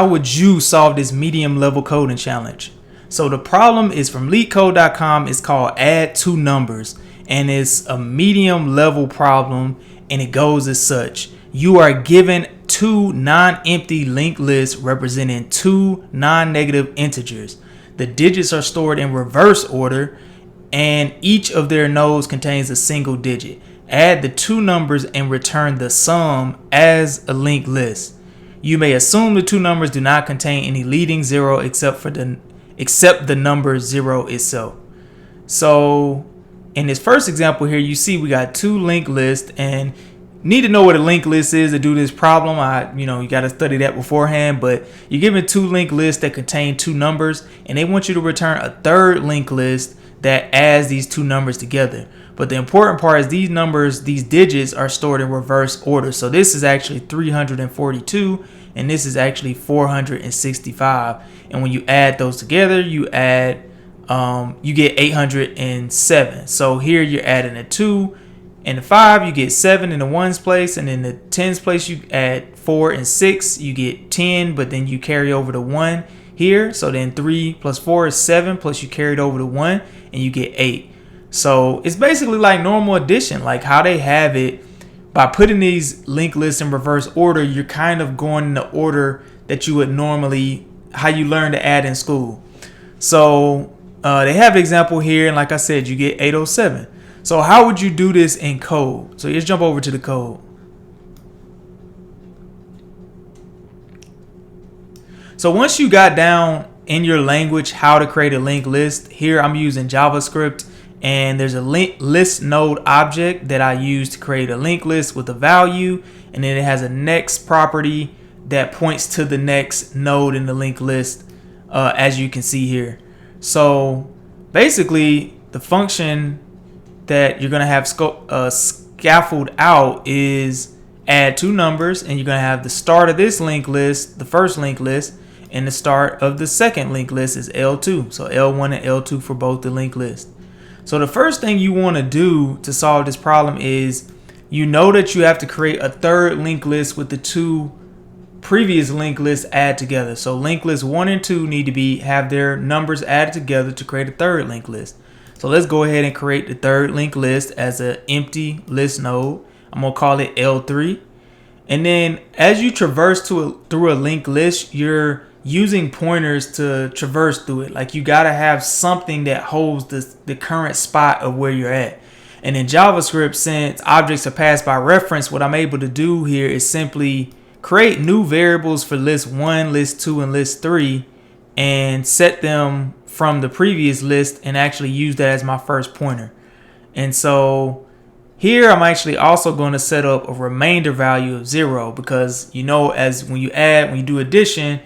how would you solve this medium level coding challenge? So the problem is from Leetcode.com. It's called add two numbers, and it's a medium level problem, and it goes as such. You are given two non-empty linked lists representing two non-negative integers. The digits are stored in reverse order, and each of their nodes contains a single digit. Add the two numbers and return the sum as a linked list. You may assume the two numbers do not contain any leading zero except the number 0 itself. So in this first example here, you see we got two linked lists, and need to know what a linked list is to do this problem. You got to study that beforehand, but you're given two linked lists that contain two numbers, and they want you to return a third linked list that adds these two numbers together. But the important part is these digits are stored in reverse order. So this is actually 342, and this is actually 465. And when you add those together, you get 807. So here you're adding a 2 and a 5, you get 7 in the ones place, and in the tens place you add 4 and 6, you get 10, but then you carry over the 1 here. So then 3 plus 4 is 7, plus you carried over the 1, and you get 8. So it's basically like normal addition, like how they have it. By putting these linked lists in reverse order, you're kind of going in the order that you would normally, how you learn to add in school. So they have an example here, and like I said, you get 807. So how would you do this in code? So let's jump over to the code. So once you got down in your language how to create a linked list, here I'm using JavaScript, and there's a list node object that I use to create a linked list with a value, and then it has a next property that points to the next node in the linked list, as you can see here. So basically the function that you're going to have scaffold out is add two numbers, and you're going to have the start of this linked list, the first linked list, and the start of the second linked list is L2. So L1 and L2 for both the linked list. So the first thing you want to do to solve this problem is you know that you have to create a third linked list with the two previous linked lists add together. So linked lists 1 and 2 need to have their numbers added together to create a third linked list. So let's go ahead and create the third linked list as an empty list node. I'm going to call it L3. And then as you traverse through a linked list, you're using pointers to traverse through it. Like you got to have something that holds the current spot of where you're at. And in JavaScript, since objects are passed by reference, what I'm able to do here is simply create new variables for list 1, list 2, and list 3, and set them from the previous list and actually use that as my first pointer. And so here I'm actually also going to set up a remainder value of 0, because as when you do addition,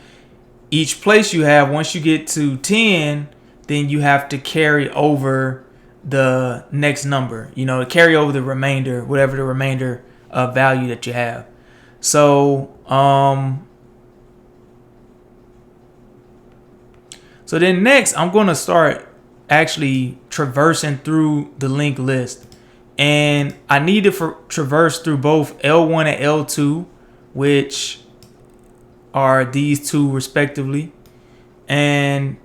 each place you have, once you get to 10, then you have to carry over the next number, carry over the remainder, whatever the remainder of value that you have. So so then next I'm going to start actually traversing through the linked list, and I need to traverse through both L1 and L2, which are these two respectively. And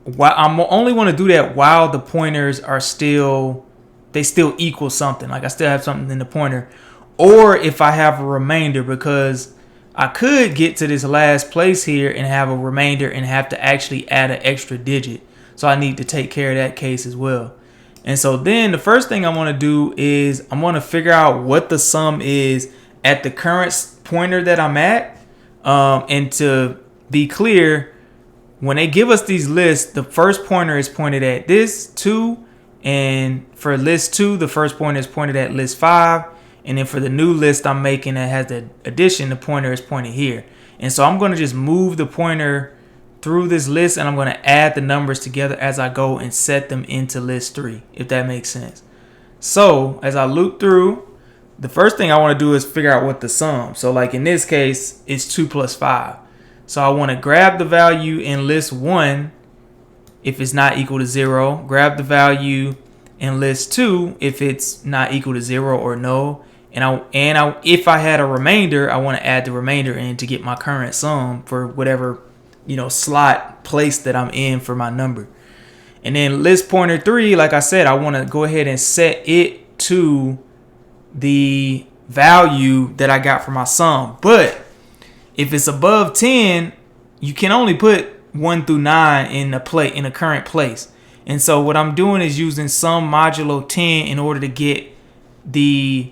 I'm only want to do that while the pointers are still equal something, like I still have something in the pointer, or if I have a remainder, because I could get to this last place here and have a remainder and have to actually add an extra digit. So I need to take care of that case as well. And so then the first thing I want to do is I'm going to figure out what the sum is at the current pointer that I'm at. And to be clear, when they give us these lists, the first pointer is pointed at this 2. And for list 2, the first pointer is pointed at list 5. And then for the new list I'm making that has the addition, the pointer is pointed here. And so I'm going to just move the pointer through this list, and I'm going to add the numbers together as I go and set them into list 3, if that makes sense. So as I loop through, the first thing I want to do is figure out what the sum. So like in this case, it's 2 plus 5. So I want to grab the value in list 1 if it's not equal to 0, grab the value in list 2 if it's not equal to 0 or no, And if I had a remainder, I want to add the remainder in to get my current sum for whatever, slot place that I'm in for my number. And then list pointer 3, like I said, I want to go ahead and set it to the value that I got for my sum. But if it's above 10, you can only put 1 through 9 in a current place. And so what I'm doing is using sum modulo 10 in order to get the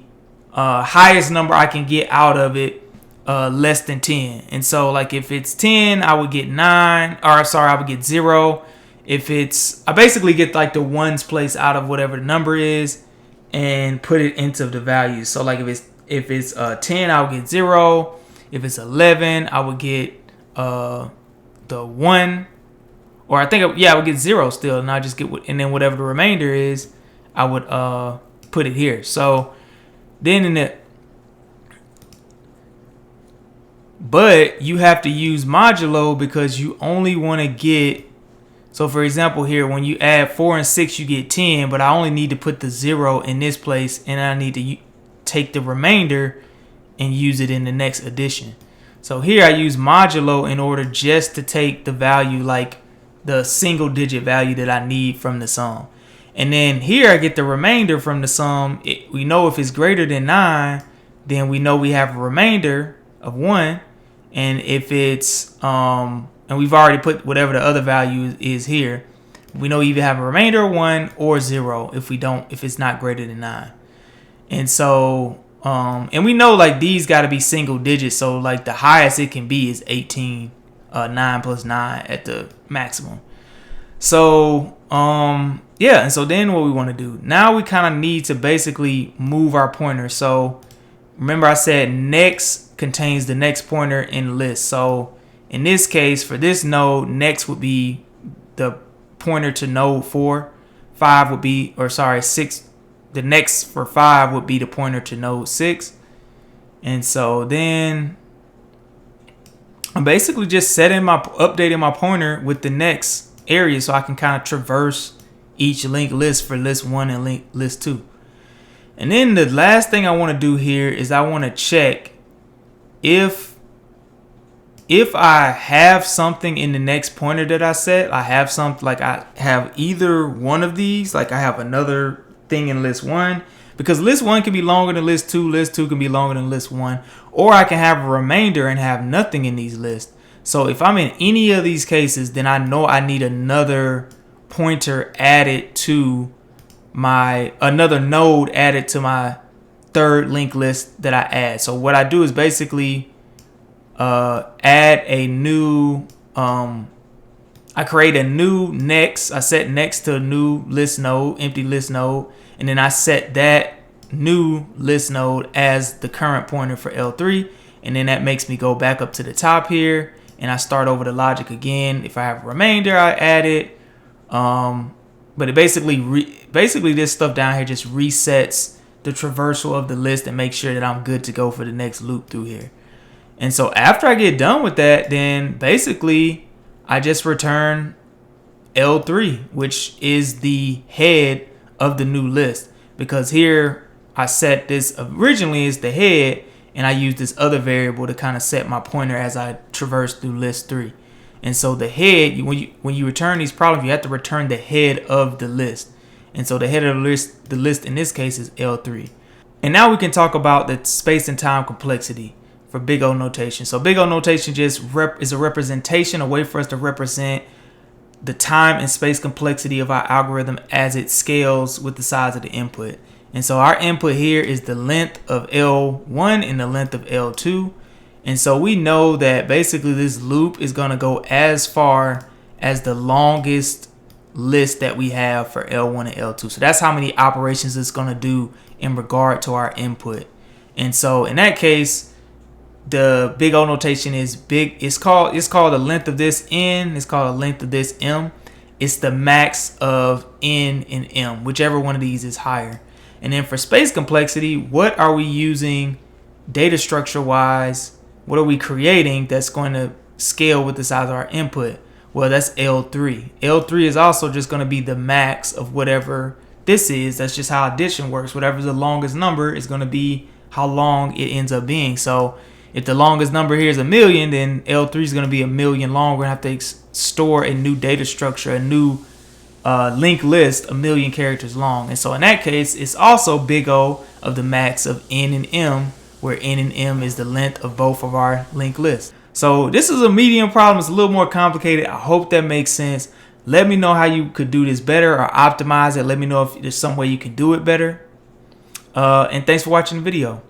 highest number I can get out of it less than 10. And so like if it's 10, I would get 9, or sorry, I would get 0. I basically get like the ones place out of whatever the number is and put it into the values. So like if it's 10, I would get 0. If it's 11, I would get the 1, or I would get 0 still, and I just get and then whatever the remainder is, I would put it here. So then but you have to use modulo because you only want to get. So for example here, when you add 4 and 6, you get 10, but I only need to put the 0 in this place, and I need to take the remainder and use it in the next addition. So here I use modulo in order just to take the value, like the single digit value that I need from the sum. And then here I get the remainder from the sum. We know if it's greater than 9, then we know we have a remainder of 1. And if it's and we've already put whatever the other value is here, we know either have a remainder of 1 or 0 if it's not greater than 9. And so and we know like these got to be single digits, so like the highest it can be is 18, 9 plus 9 at the maximum. So yeah, and so then what we want to do now, we kind of need to basically move our pointer. So remember I said next contains the next pointer in list. So in this case, for this node, next would be the pointer to node 4. 5 would be, 6. The next for 5 would be the pointer to node 6. And so then I'm basically just updating my pointer with the next area so I can kind of traverse each linked list for list 1 and list 2. And then the last thing I want to do here is I want to check if I have something in the next pointer that I set. I have something like I have either one of these, like I have another thing in list 1, because list 1 can be longer than list 2, list 2 can be longer than list 1, or I can have a remainder and have nothing in these lists. So if I'm in any of these cases, then I know I need another pointer added to another node added to my third linked list that I add. So what I do is basically add a new I create a new next. I set next to a new list node, empty list node, and then I set that new list node as the current pointer for L3, and then that makes me go back up to the top here, and I start over the logic again. If I have a remainder, I add it. But it basically this stuff down here just resets the traversal of the list and makes sure that I'm good to go for the next loop through here. And so after I get done with that, then basically I just return L3, which is the head of the new list, because here I set this originally as the head, and I use this other variable to kind of set my pointer as I traverse through list 3. And so the head, when you return these problems, you have to return the head of the list. And so the head of the list in this case is L3. And now we can talk about the space and time complexity for big O notation. So big O notation just is a representation, a way for us to represent the time and space complexity of our algorithm as it scales with the size of the input. And so our input here is the length of L1 and the length of L2. And so we know that basically this loop is going to go as far as the longest list that we have for L1 and L2. So that's how many operations it's going to do in regard to our input. And so in that case, the big O notation is big. It's called the length of this N. It's called the length of this M. It's the max of N and M, whichever one of these is higher. And then for space complexity, what are we using data structure wise? What are we creating that's going to scale with the size of our input? Well, that's L3. L3 is also just going to be the max of whatever this is. That's just how addition works. Whatever's the longest number is going to be how long it ends up being. So if the longest number here is 1,000,000, then L3 is going to be 1,000,000 long. We're going to have to store a new data structure, a new linked list, 1,000,000 characters long. And so in that case, it's also big O of the max of N and M, where N and M is the length of both of our linked lists. So this is a medium problem. It's a little more complicated. I hope that makes sense. Let me know how you could do this better or optimize it. Let me know if there's some way you can do it better. And thanks for watching the video.